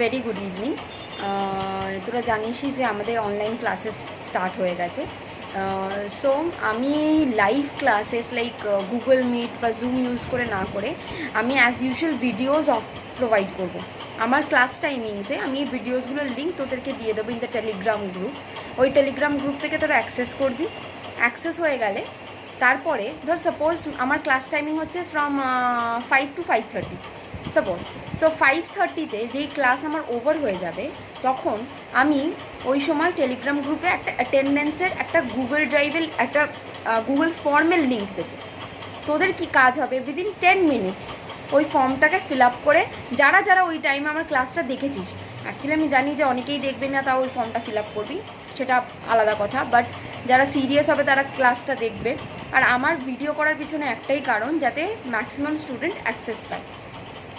Very good evening. তোরা জানিসই যে আমাদের অনলাইন ক্লাসেস স্টার্ট হয়ে গেছে। সো আমি live classes like Google Meet বা জুম ইউজ করে না করে আমি অ্যাজ ইউজুয়াল ভিডিওস প্রোভাইড করব। আমার ক্লাস টাইমিংসে আমি এই ভিডিওসগুলোর লিঙ্ক তোদেরকে দিয়ে দেবো ইন দ্য টেলিগ্রাম গ্রুপ। ওই টেলিগ্রাম গ্রুপ থেকে তোরা অ্যাক্সেস করবি। অ্যাক্সেস হয়ে গেলে তারপরে ধর সাপোজ আমার ক্লাস টাইমিং হচ্ছে ফ্রম 5 to 5:30 সাপোজ। সো 5:30-তে যেই ক্লাস আমার ওভার হয়ে যাবে তখন আমি ওই সময় টেলিগ্রাম গ্রুপে একটা অ্যাটেন্ডেন্সের একটা গুগল ড্রাইভের একটা গুগল ফর্মের লিঙ্ক দেবো। তোদের কি কাজ হবে, উইদিন 10 মিনিটস ওই ফর্মটাকে ফিল আপ করে যারা যারা ওই টাইমে আমার ক্লাসটা দেখেছিস, অ্যাকচুয়ালি আমি জানি যে অনেকেই দেখবে না, তাও ওই ফর্মটা ফিল আপ করবি, সেটা আলাদা কথা, বাট যারা সিরিয়াস হবে তারা ক্লাসটা দেখবে। আর আমার ভিডিও করার পিছনে একটাই কারণ, যাতে ম্যাক্সিমাম স্টুডেন্ট অ্যাক্সেস পায়।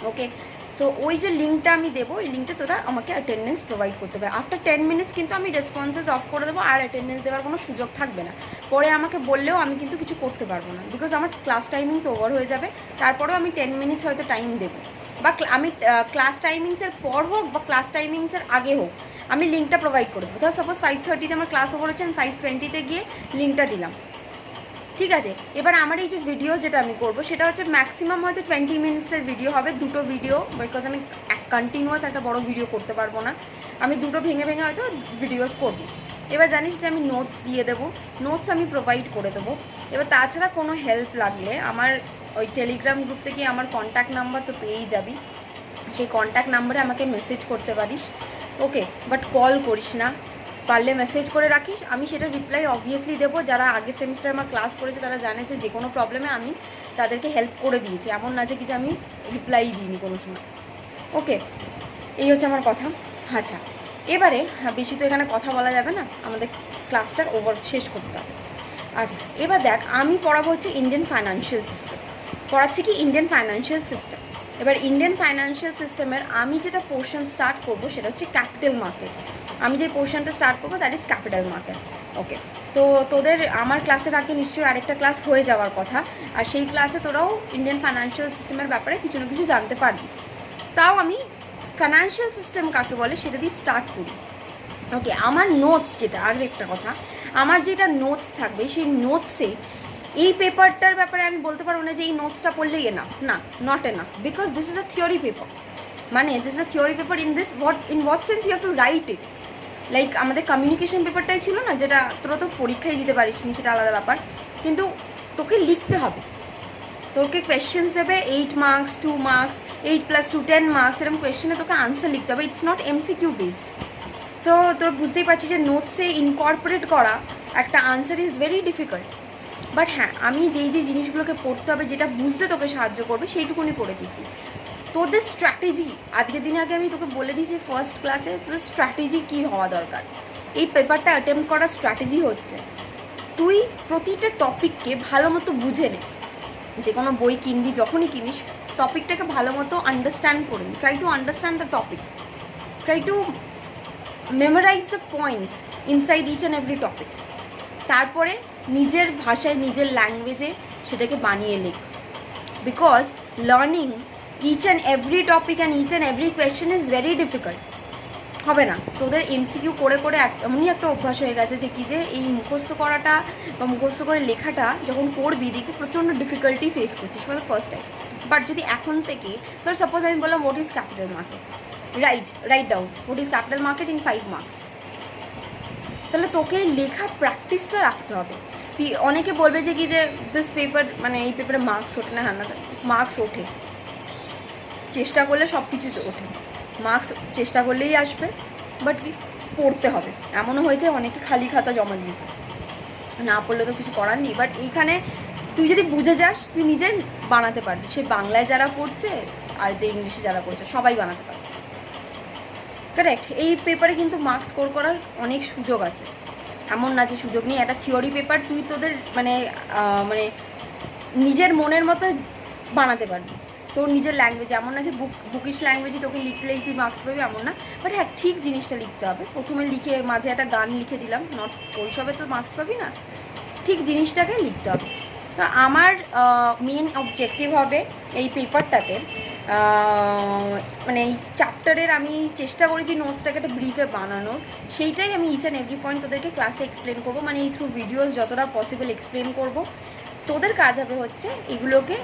ওকে, সো ওই যে লিঙ্কটা আমি দেবো, এই লিঙ্কটা তোরা আমাকে অ্যাটেন্ডেন্স প্রোভাইড করতে হবে। আফটার 10 মিনিটস কিন্তু আমি রেসপন্সেস অফ করে দেবো, আর অ্যাটেন্ডেন্স দেওয়ার কোনো সুযোগ থাকবে না। পরে আমাকে বললেও আমি কিন্তু কিছু করতে পারবো না, বিকজ আমার ক্লাস টাইমিংস ওভার হয়ে যাবে। তারপরেও আমি 10 মিনিটস হয়তো টাইম দেবো, বা আমি ক্লাস টাইমিংসের পর হোক বা ক্লাস টাইমিংসের আগে হোক আমি লিঙ্কটা প্রোভাইড করে দেবো। ধর সাপোজ 5:30-তে আমার ক্লাস ওভার হচ্ছে, আমি 5:20-তে গিয়ে লিঙ্কটা দিলাম, ঠিক আছে। এবার আমার এই যে ভিডিও যেটা আমি করবো সেটা হচ্ছে ম্যাক্সিমাম হয়তো 20 মিনিটসের ভিডিও হবে, দুটো ভিডিও, বিকজ আমি কন্টিনিউয়াস একটা বড় ভিডিও করতে পারবো না, আমি দুটো ভেঙে ভেঙে হয়তো ভিডিওস করবো। এবার জানিস যে আমি নোটস দিয়ে দেবো, নোটস আমি প্রোভাইড করে দেবো। এবার তাছাড়া কোনো হেল্প লাগলে আমার ওই টেলিগ্রাম গ্রুপ থেকে আমার কন্ট্যাক্ট নাম্বার তো পেয়েই যাবি, সেই কন্ট্যাক্ট নাম্বারে আমাকে মেসেজ করতে পারিস। ওকে, বাট কল করিস না, পারলে মেসেজ করে রাখিস, আমি সেটা রিপ্লাই অবভিয়াসলি দেবো। যারা আগের সেমিস্টার আমার ক্লাস করেছে তারা জানে যে কোনো প্রবলেমে আমি তাদেরকে হেল্প করে দিয়েছি, এমন না যে কিছু আমি রিপ্লাই দিইনি কোনো সময়। ওকে, এই হচ্ছে আমার কথা। আচ্ছা, এবারে বেশি তো এখানে কথা বলা যাবে না, আমাদের ক্লাসটা ওভার শেষ করতে হবে। আচ্ছা, এবার দেখ, আমি পড়াবো হচ্ছে ইন্ডিয়ান ফাইন্যান্সিয়াল সিস্টেম, পড়াচ্ছি কি ইন্ডিয়ান ফাইন্যান্সিয়াল সিস্টেম। এবার ইন্ডিয়ান ফাইন্যান্সিয়াল সিস্টেমের আমি যেটা পোর্শন স্টার্ট করবো সেটা হচ্ছে ক্যাপিটাল মার্কেট। আমি যে পোর্শনটা স্টার্ট করবো দ্যাট ইজ ক্যাপিটাল মার্কেট। ওকে, তো তোদের আমার ক্লাসের আগে নিশ্চয়ই আরেকটা ক্লাস হয়ে যাওয়ার কথা, আর সেই ক্লাসে তোরাও ইন্ডিয়ান ফাইন্যান্সিয়াল সিস্টেমের ব্যাপারে কিছু না কিছু জানতে পারবি। তাও আমি ফাইন্যান্সিয়াল সিস্টেম কাকে বলে সেটা দিয়ে স্টার্ট করি। ওকে, আমার নোটস যেটা, আগের একটা কথা, আমার যেটা নোটস থাকবে সেই নোটসে এই পেপারটার ব্যাপারে আমি বলতে পারবো না যে এই নোটসটা পড়লেই এনাফ, না, not enough, because this is a theory paper. মানে this is a theory paper in this what sense you have to right it. Like আমাদের কমিউনিকেশন পেপারটাই ছিল না, যেটা তোরা তো পরীক্ষায় দিতে পারিস নি, সেটা আলাদা ব্যাপার, কিন্তু তোকে লিখতে হবে। তোকে কোয়েশ্চেন্স দেবে 8 মার্কস, 2 মার্কস, 8+2 10 মার্কস, এরকম কোয়েশ্চেনে তোকে আনসার লিখতে হবে। It's not MCQ based. So তোর বুঝতেই পারছিস যে নোটসে ইনকর্পোরেট করা একটা answer is very difficult. But হ্যাঁ, আমি যেই যে জিনিসগুলোকে পড়তে হবে, যেটা বুঝতে তোকে সাহায্য করবে, সেইটুকুনি করে দিচ্ছি। তোদের স্ট্র্যাটেজি আজকের দিনে আগে আমি তোকে বলে দিয়েছি ফার্স্ট ক্লাসে, তোদের স্ট্র্যাটেজি কী হওয়া দরকার। এই পেপারটা অ্যাটেম্প করার স্ট্র্যাটেজি হচ্ছে তুই প্রতিটা টপিককে ভালো মতো বুঝে নে। যে কোনো বই কিনবি, যখনই কিনিস টপিকটাকে ভালো মতো আন্ডারস্ট্যান্ড করে নি। Try to understand the topic, try to memorize the points inside each and every topic. তারপরে নিজের ভাষায়, নিজের ল্যাঙ্গুয়েজে সেটাকে বানিয়ে লেখ, because learning each and every topic and each and every question is very difficult. হবে না, তোদের এমসিকিউ করে করে এমনই একটা অভ্যাস হয়ে গেছে যে কি যে এই মুখস্থ করাটা বা মুখস্থ করে লেখাটা যখন করবি দেখবি প্রচণ্ড ডিফিকাল্টি ফেস করছিস for the first time. But যদি এখন থেকে তোর সাপোজ আমি বললাম what is capital market, write down what is capital market in 5 marks, তাহলে তোকে লেখা প্র্যাকটিসটা রাখতে হবে। অনেকে বলবে যে কি যে দিস পেপার, মানে এই পেপারে মার্কস ওঠে না, হ্যাঁ না, মার্কস ওঠে, চেষ্টা করলে সব কিছুতে ওঠে, মার্কস চেষ্টা করলেই আসবে, বাট কি পড়তে হবে। এমনও হয়েছে অনেকে খালি খাতা জমা দিয়েছে, না পড়লে তো কিছু করার নেই। বাট এইখানে তুই যদি বুঝে যাস তুই নিজে বানাতে পারবি, সে বাংলায় যারা পড়ছে আর যে ইংলিশে যারা পড়ছে সবাই বানাতে পারবে। কারেক্ট, এই পেপারে কিন্তু মার্কস স্কোর করার অনেক সুযোগ আছে, এমন না যে সুযোগ নেই। একটা থিওরি পেপার তুই তোদের মানে নিজের মনের মতো বানাতে পারবি, তোর নিজের ল্যাঙ্গুয়েজ, এমন না যে বুকিশ ল্যাঙ্গুয়েজই তোকে লিখলেই তুই মার্কস পাবি, এমন না। বাট হ্যাঁ, ঠিক জিনিসটা লিখতে হবে। প্রথমে লিখে মাঝে একটা গান লিখে দিলাম, নট ওইসবে তো মার্কস পাবি না, ঠিক জিনিসটাকে লিখতে হবে। তো আমার মেন অবজেক্টিভ হবে এই পেপারটাতে মানে এই চ্যাপ্টারের আমি চেষ্টা করেছি নোটসটাকে একটা ব্রিফে বানানোর, সেইটাই আমি ইচ অ্যান্ড এভরি পয়েন্ট তোদেরকে ক্লাসে এক্সপ্লেন করবো, মানে এই থ্রু ভিডিওস যতটা পসিবল এক্সপ্লেন করবো। তোদের কাজ হবে হচ্ছে এগুলোকে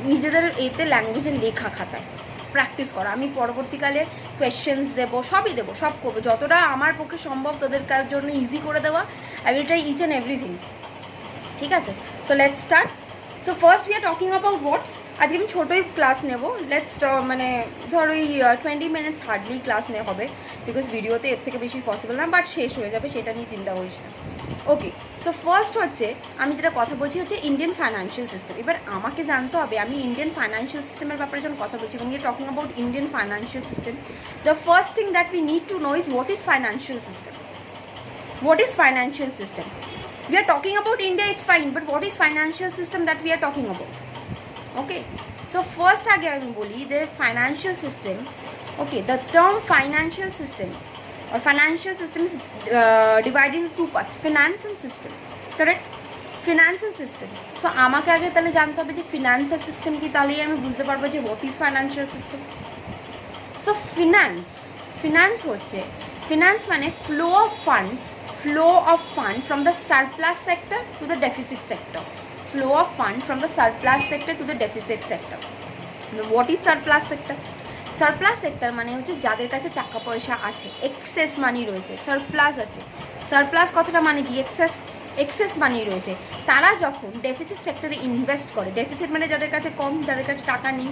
নিজেদের এতে ল্যাঙ্গুয়েজে লেখা খাতায় প্র্যাকটিস করা। আমি পরবর্তীকালে কোয়েশ্চেন্স দেবো, সবই দেবো, সব করবো, যতটা আমার পক্ষে সম্ভব তোদের জন্য ইজি করে দেওয়া। I will try each and everything, ঠিক আছে? So let's start. So first we are talking about what. আজকে আমি ছোটোই ক্লাস নেবো, লেটস মানে ধর ওই 20 মিনিটস হার্ডলি ক্লাস নেওয়া হবে, বিকজ ভিডিওতে এর থেকে বেশি পসিবল না, বাট শেষ হয়ে যাবে, সেটা নিয়ে চিন্তা করিস না। ওকে, সো ফার্স্ট হচ্ছে আমি যেটা কথা বলছি হচ্ছে ইন্ডিয়ান ফাইন্যান্সিয়াল সিস্টেম। এবার আমাকে জানতে হবে আমি ইন্ডিয়ান ফাইন্যান্সিয়াল সিস্টেমের ব্যাপারে যখন কথা বলছি, when we are talking about Indian financial system, the first thing that we need to know is what is financial system. What is financial system? We are talking about India, it's fine, but what is financial system that we are talking about? Okay, so first আগে আমি বলি the financial system. Okay, the term financial system or financial system is divided into two parts, finance and system, correct? Finance and system. So আমাকে আগে তাহলে জানতে হবে যে financial system কি, তাহলেই আমি বুঝতে পারবো যে what is financial system. So finance হচ্ছে, ফিনান্স মানে flow of fund from the surplus sector to the deficit sector. Flow of fund from the surplus sector to the deficit sector. What is surplus sector? Surplus sector মানে হচ্ছে যাদের কাছে টাকা পয়সা আছে, access মানি রয়েছে, সারপ্লাস আছে। সারপ্লাস কথাটা মানে কি? এক্সেস মানি রয়েছে, তারা যখন ডেফিসিট সেক্টরে ইনভেস্ট করে, ডেফিসিট মানে যাদের কাছে কম, যাদের কাছে টাকা নেই,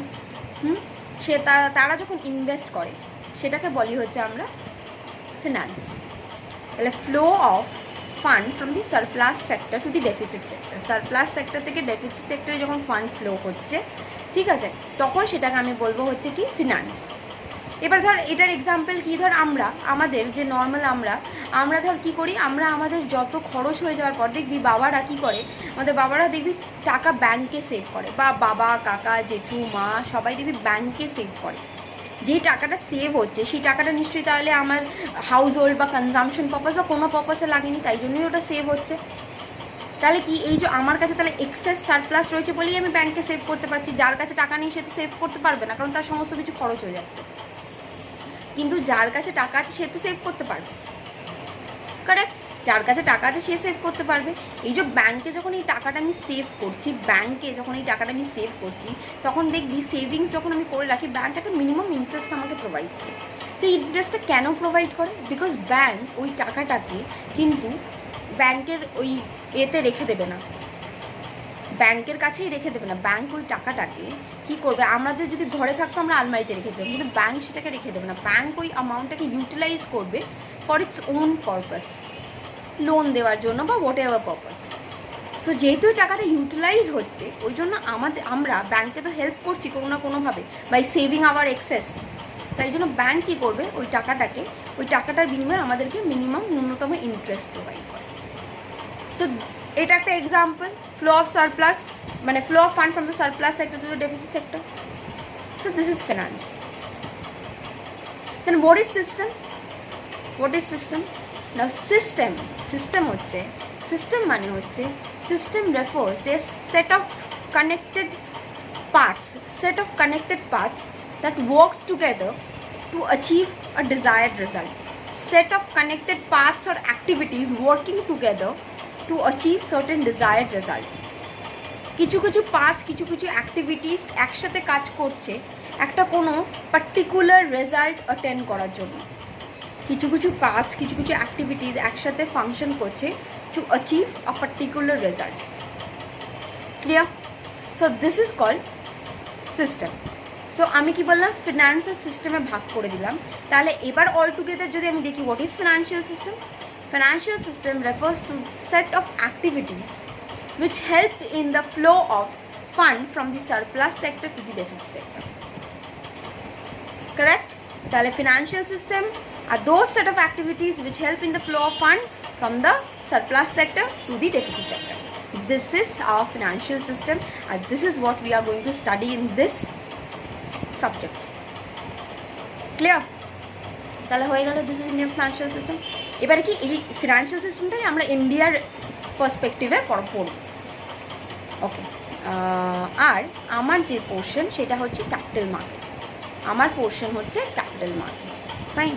তারা যখন ইনভেস্ট করে সেটাকে বলি হচ্ছে আমরা ফিনান্স। তাহলে flow of fund from the surplus sector to the deficit sector. Surplus sector থেকে ডেফিসিট সেক্টরে যখন ফান্ড ফ্লো হচ্ছে, ঠিক আছে, তখন সেটাকে আমি বলবো হচ্ছে কি ফিনান্স। এবার ধর এটার এক্সাম্পল কি, ধর আমাদের যে নর্মাল আমরা ধর কী করি, আমরা আমাদের যত খরচ হয়ে যাওয়ার পর দেখবি বাবারা কী করে, আমাদের বাবারা দেখবি টাকা ব্যাংকে সেভ করে, বা বাবা, কাকা, জেঠু, মা সবাই দেখবি ব্যাংকে সেভ করে। যেই টাকাটা সেভ হচ্ছে সেই টাকাটা নিশ্চয়ই তাহলে আমার হাউস হোল্ড বা কনজামশন পারপাস বা কোনো পারপাসে লাগেনি, তাই জন্যই ওটা সেভ হচ্ছে। তাহলে কি এই যে আমার কাছে তাহলে এক্সেস সারপ্লাস রয়েছে বলেই আমি ব্যাংকে সেভ করতে পারছি। যার কাছে টাকা নেই সে তো সেভ করতে পারবে না, কারণ তার সমস্ত কিছু খরচ হয়ে যাচ্ছে। কিন্তু যার কাছে টাকা আছে সে তো সেভ করতে পারবে, কারেক্ট? যার কাছে টাকা আছে সে সেভ করতে পারবে। এই যে ব্যাংকে যখন এই টাকাটা আমি সেভ করছি, তখন দেখবি সেভিংস যখন আমি করে রাখি, ব্যাংক একটা মিনিমাম ইন্টারেস্ট আমাকে প্রোভাইড করে। তো এই ইন্টারেস্টটা কেন প্রোভাইড করে? বিকজ ব্যাংক ওই টাকাটাকে কিন্তু ব্যাংকের ওই এতে রেখে দেবে না, ব্যাংকের কাছেই রেখে দেবে না। ব্যাংক ওই টাকাটাকে কী করবে, আমাদের যদি ঘরে থাকতো আমরা আলমারিতে রেখে দেবো, কিন্তু ব্যাংক সেটাকে রেখে দেবে না। ব্যাংক ওই অ্যামাউন্টটাকে ইউটিলাইজ করবে for its own purpose, loan দেওয়ার জন্য বা হোয়াট এভার পারপাস। সো যেহেতু ওই টাকাটা ইউটিলাইজ হচ্ছে, ওই জন্য আমরা ব্যাংকে তো হেল্প করছি কোনো না কোনোভাবে বাই সেভিং আওয়ার এক্সেস। তাই জন্য ব্যাংক কী করবে, ওই টাকাটার বিনিময়ে আমাদেরকে ন্যূনতম ইন্টারেস্ট প্রোভাইড করে। সো এটা একটা এক্সাম্পল, ফ্লো অফ সারপ্লাস মানে flow of fund from the surplus sector to the deficit sector. So this is finance. Then what is system? Now system হচ্ছে, সিস্টেম মানে হচ্ছে, system refers to a set of connected parts that works together to achieve a desired result. Set of connected parts or activities working together to achieve certain desired result. কিছু parts, কিছু activities একসাথে কাজ করছে একটা কোনো particular result attend করার জন্য। কিছু পার্টস, কিছু অ্যাক্টিভিটিস একসাথে ফাংশন করছে to achieve a particular result. Clear? So this is called system. So আমি কি বললাম, ফিনান্সিয়াল সিস্টেমে ভাগ করে দিলাম। তাহলে এবার অল টুগেদার যদি আমি দেখি what is financial system? Financial system refers to set of activities which help in the flow of fund from the surplus sector to the deficit sector. Correct? তাহলে financial system are those set of activities which help in the flow of fund from the surplus sector to the deficit sector. This is our financial system and this is what we are going to study in this subject. Clear? তাহলে হয়ে গেল this is Indian financial system. এবারে কি এই financial সিস্টেমটাই আমরা ইন্ডিয়ার পার্সপেক্টিভে পড়ব। ওকে, আর আমার যে পোর্শন সেটা হচ্ছে ক্যাপিটাল মার্কেট, আমার পোর্শন হচ্ছে ক্যাপিটাল মার্কেট। ফাইন।